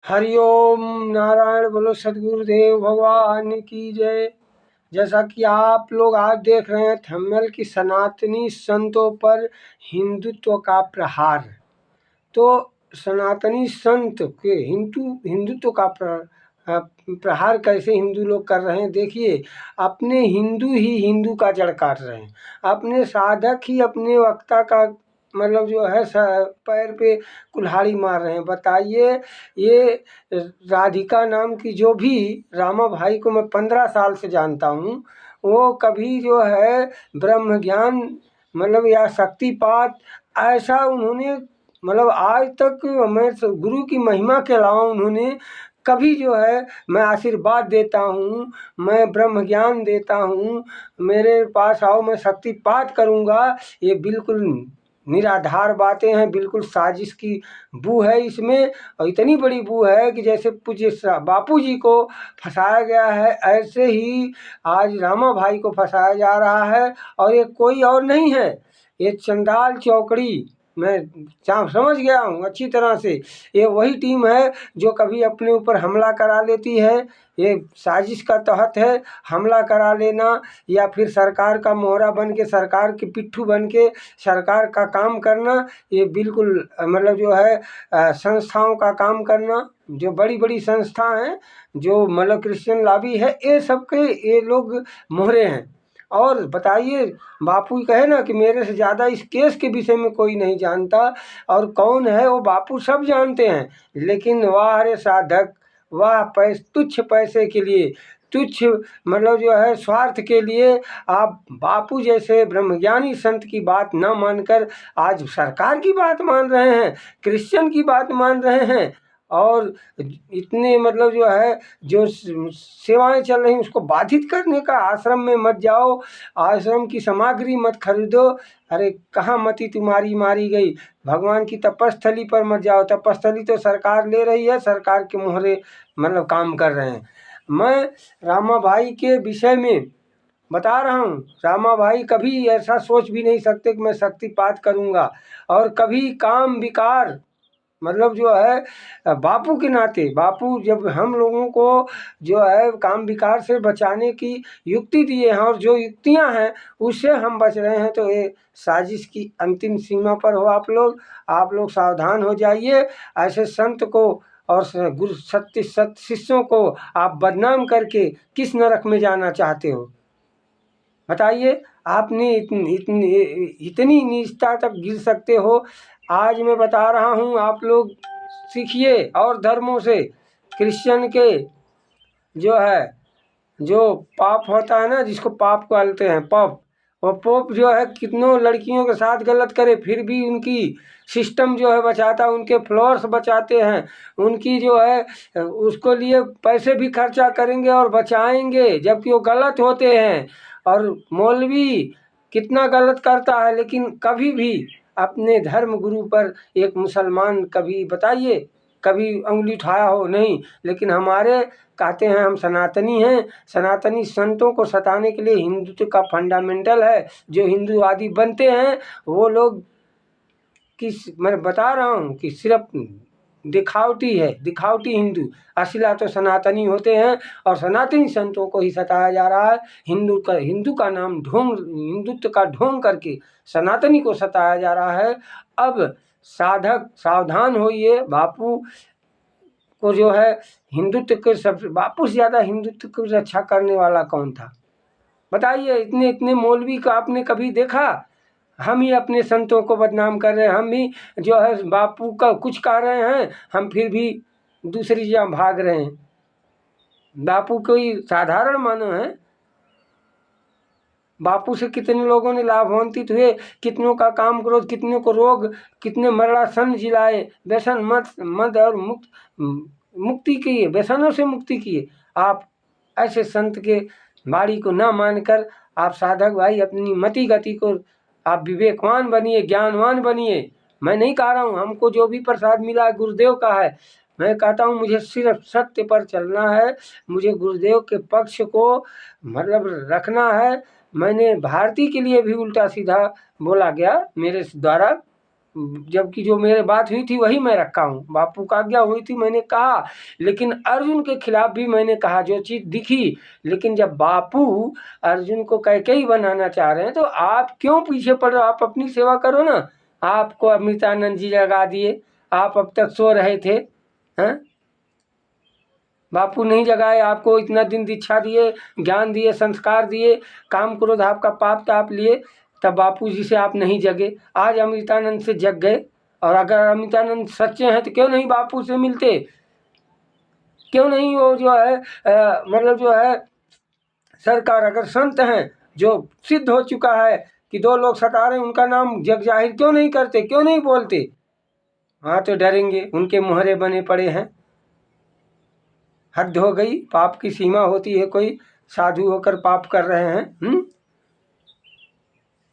हरिओम नारायण बोलो सदगुरुदेव भगवान की जय। जैसा कि आप लोग आज देख रहे हैं थंबनेल की सनातनी संतों पर हिंदुत्व का प्रहार। तो सनातनी संत के हिंदुत्व का प्रहार कैसे हिंदू लोग कर रहे हैं देखिए। अपने हिंदू ही हिंदू का जड़ काट रहे हैं। अपने साधक ही अपने वक्ता का मतलब जो है पैर पे कुल्हाड़ी मार रहे हैं। बताइए, ये राधिका नाम की जो भी रामा भाई को मैं 15 साल से जानता हूँ, वो कभी जो है ब्रह्म ज्ञान मतलब या शक्तिपात ऐसा उन्होंने मतलब आज तक मैं गुरु की महिमा के अलावा उन्होंने कभी जो है मैं आशीर्वाद देता हूँ, मैं ब्रह्म ज्ञान देता हूँ, मेरे पास आओ मैं शक्तिपात करूँगा, ये बिल्कुल निराधार बातें हैं। बिल्कुल साजिश की बू है इसमें, और इतनी बड़ी बू है कि जैसे पूज्य बापू जी को फंसाया गया है ऐसे ही आज रामा भाई को फंसाया जा रहा है। और ये कोई और नहीं है, ये चंडाल चौकड़ी। मैं समझ गया हूँ अच्छी तरह से, ये वही टीम है जो कभी अपने ऊपर हमला करा लेती है। ये साजिश का तहत है हमला करा लेना, या फिर सरकार का मोहरा बन के, सरकार के पिट्ठू बन के सरकार का काम करना। ये बिल्कुल मतलब जो है संस्थाओं का काम करना, जो बड़ी बड़ी संस्था हैं, जो मतलब क्रिश्चियन लॉबी है, ये सबके ये लोग मोहरे हैं। और बताइए, बापू कहे ना कि मेरे से ज़्यादा इस केस के विषय में कोई नहीं जानता, और कौन है वो बापू सब जानते हैं। लेकिन वाह रे साधक, वाह तुच्छ पैसे के लिए, तुच्छ मतलब जो है स्वार्थ के लिए आप बापू जैसे ब्रह्मज्ञानी संत की बात न मानकर आज सरकार की बात मान रहे हैं, क्रिश्चियन की बात मान रहे हैं। और इतने मतलब जो है जो सेवाएं चल रही उसको बाधित करने का, आश्रम में मत जाओ, आश्रम की सामग्री मत खरीदो। अरे कहाँ मति तुम्हारी मारी गई, भगवान की तपस्थली पर मत जाओ। तपस्थली तो सरकार ले रही है, सरकार के मोहरे मतलब काम कर रहे हैं। मैं रामा भाई के विषय में बता रहा हूँ, रामा भाई कभी ऐसा सोच भी नहीं सकते कि मैं शक्तिपात करूँगा। और कभी काम विकार मतलब जो है बापू के नाते, बापू जब हम लोगों को जो है काम विकार से बचाने की युक्ति दिए हैं, और जो युक्तियां हैं उससे हम बच रहे हैं, तो ये साजिश की अंतिम सीमा पर हो आप लोग सावधान हो जाइए। ऐसे संत को और गुरु सत्य शिष्यों को आप बदनाम करके किस नरक में जाना चाहते हो बताइए। आपने इतनी नीचता तक गिर सकते हो। आज मैं बता रहा हूँ, आप लोग सीखिए और धर्मों से। क्रिश्चियन के जो है जो पाप होता है ना, जिसको पाप कहते हैं पॉप, वो पोप जो है कितनों लड़कियों के साथ गलत करे फिर भी उनकी सिस्टम जो है बचाता, उनके फ्लोर्स बचाते हैं, उनकी जो है उसको लिए पैसे भी खर्चा करेंगे और बचाएंगे, जबकि वो गलत होते हैं। और मौलवी कितना गलत करता है, लेकिन कभी भी अपने धर्म गुरु पर एक मुसलमान कभी बताइए कभी उंगली उठाया हो नहीं। लेकिन हमारे कहते हैं हम सनातनी हैं, सनातनी संतों को सताने के लिए हिंदुत्व का फंडामेंटल है। जो हिंदूवादी बनते हैं वो लोग मैं बता रहा हूँ कि सिर्फ दिखावटी है, दिखावटी हिंदू। असला तो सनातनी होते हैं, और सनातनी संतों को ही सताया जा रहा है। हिंदू का नाम ढोंग, हिंदुत्व का ढोंग करके सनातनी को सताया जा रहा है। अब साधक सावधान होइए। बापू को जो है हिंदुत्व के सब बापू से ज़्यादा हिंदुत्व की रक्षा करने वाला कौन था बताइए। इतने इतने मौलवी का आपने कभी देखा? हम ही अपने संतों को बदनाम कर रहे हैं, हम ही जो है बापू का कुछ कह रहे हैं, हम फिर भी दूसरी जगह भाग रहे हैं। बापू कोई साधारण मानव है? बापू से कितने लोगों ने लाभान्वित हुए, कितनों का काम क्रोध, कितनों को रोग, कितने मरणासन जिलाए, व्यसन मद और मुक्ति किए, व्यसनों से मुक्ति किए। आप ऐसे संत के बाड़ी को ना मानकर आप साधक भाई अपनी मति गति को आप विवेकवान बनिए, ज्ञानवान बनिए। मैं नहीं कह रहा हूँ हमको जो भी प्रसाद मिला है गुरुदेव का है, मैं कहता हूँ मुझे सिर्फ सत्य पर चलना है, मुझे गुरुदेव के पक्ष को मतलब रखना है। मैंने भारती के लिए भी उल्टा सीधा बोला गया मेरे द्वारा, जबकि जो मेरे बात हुई थी वही मैं रखा हूँ, बापू का आज्ञा हुई थी मैंने कहा। लेकिन अर्जुन के खिलाफ भी मैंने कहा जो चीज़ दिखी। लेकिन जब बापू अर्जुन को कैकेयी बनाना चाह रहे हैं तो आप क्यों पीछे पड़ रहे हो? आप अपनी सेवा करो ना। आपको अमृतानंद जी जगा दिए, आप अब तक सो रहे थे हैं? बापू नहीं जगाए आपको, इतना दिन दीक्षा दिए, ज्ञान दिए, संस्कार दिए, काम क्रोध आपका पाप ताप लिए, तब बापू जी से आप नहीं जगे। आज अमृतानंद से जग गए। और अगर अमृतानंद सच्चे हैं तो क्यों नहीं बापू से मिलते? क्यों नहीं वो जो है मतलब जो है सरकार, अगर संत हैं जो सिद्ध हो चुका है कि 2 लोग सता रहे हैं, उनका नाम जग जाहिर क्यों नहीं करते, क्यों नहीं बोलते? हाँ तो डरेंगे, उनके मुहरे बने पड़े हैं। हद हो गई, पाप की सीमा होती है, कोई साधु होकर पाप कर रहे हैं।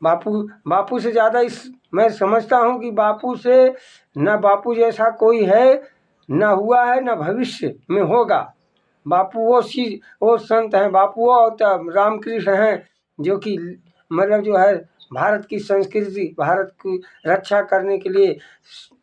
बापू से ज़्यादा मैं समझता हूँ कि बापू से न बापू जैसा कोई है, न हुआ है, न भविष्य में होगा। बापू वो संत हैं, बापू वो रामकृष्ण हैं जो कि मतलब जो है भारत की संस्कृति, भारत की रक्षा करने के लिए,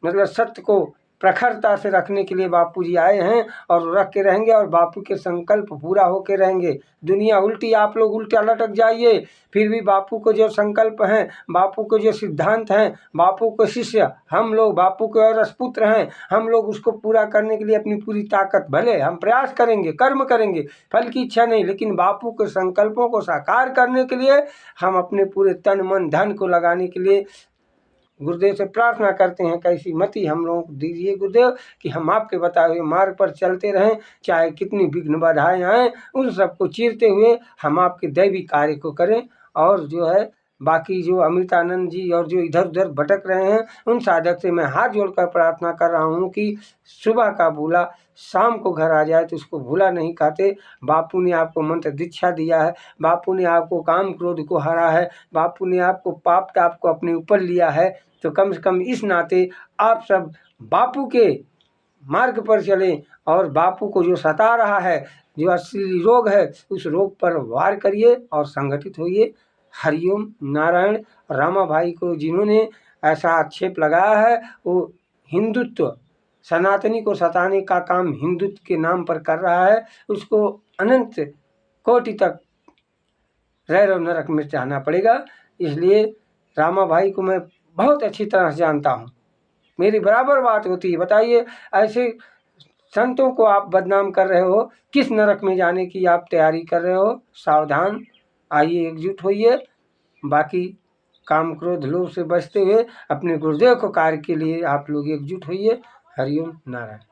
मतलब सत्य को प्रखरता से रखने के लिए बापू जी आए हैं और रख के रहेंगे, और बापू के संकल्प पूरा होके रहेंगे। दुनिया उल्टी, आप लोग उल्टा लटक जाइए, फिर भी बापू को जो संकल्प हैं, बापू को जो सिद्धांत हैं, बापू को शिष्य हम लोग, बापू के और रसपुत्र हैं, हम लोग उसको पूरा करने के लिए अपनी पूरी ताकत, भले हम प्रयास करेंगे, कर्म करेंगे, फल की इच्छा नहीं, लेकिन बापू के संकल्पों को साकार करने के लिए हम अपने पूरे तन मन धन को लगाने के लिए गुरुदेव से प्रार्थना करते हैं। कैसी मति हम लोगों को दीजिए गुरुदेव कि हम आपके बताए हुए मार्ग पर चलते रहें, चाहे कितनी विघ्न बाधाएं आएँ, उन सबको चीरते हुए हम आपके दैवी कार्य को करें। और जो है बाकी जो अमृतानंद जी और जो इधर उधर भटक रहे हैं, उन साधक से मैं हाथ जोड़कर प्रार्थना कर रहा हूँ कि सुबह का भूला शाम को घर आ जाए तो उसको भूला नहीं कहते। बापू ने आपको मंत्र दीक्षा दिया है, बापू ने आपको काम क्रोध को हरा है, बापू ने आपको पाप ताप को अपने ऊपर लिया है, तो कम से कम इस नाते आप सब बापू के मार्ग पर चलें और बापू को जो सता रहा है, जो असली रोग है, उस रोग पर वार करिए और संगठित होइए। हरिओम नारायण। रामा भाई को जिन्होंने ऐसा आक्षेप लगाया है, वो हिंदुत्व, सनातनी को सताने का काम हिंदुत्व के नाम पर कर रहा है, उसको अनंत कोटि तक रैरव नरक में जाना पड़ेगा। इसलिए रामा भाई को मैं बहुत अच्छी तरह से जानता हूँ, मेरी बराबर बात होती है। बताइए, ऐसे संतों को आप बदनाम कर रहे हो, किस नरक में जाने की आप तैयारी कर रहे हो? सावधान, आइए एकजुट होइए। बाकी काम क्रोध लोभ से बचते हुए अपने गुरुदेव को कार्य के लिए आप लोग एकजुट होइए। हरिओम नारायण।